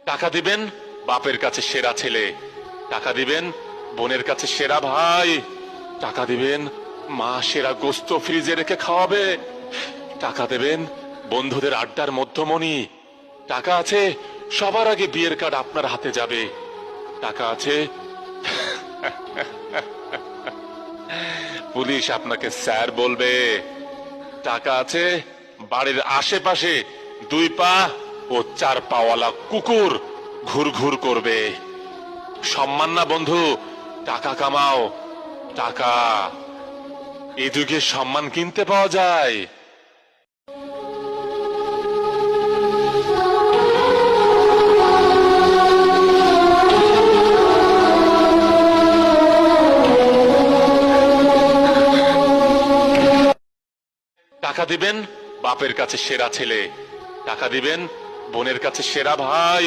টাকা দিবেন বাপের কাছে সেরা ছেলে, টাকা দিবেন বোনের কাছে সেরা ভাই, টাকা দিবেন মা সেরা গোস্ত ফ্রিজে রেখে খাওয়াবে, টাকা দেবেন বন্ধুদের আড্ডার মধ্যমণি, টাকা আছে সবার আগে বিয়ের কার্ড আপনার হাতে যাবে, টাকা আছে পুলিশ আপনাকে স্যার বলবে, টাকা আছে বাড়ির আশেপাশে 2 পা ও 4 পাওয়ালা কুকুর ঘুরঘুর করবে। সম্মান না বন্ধু, টাকা কামাও, টাকা এই যুগে সম্মান কিনতে পাওয়া যায়। টাকা দিবেন বাপের কাছে সেরা ছেলে, টাকা দিবেন বোনের কাছে সেরা ভাই।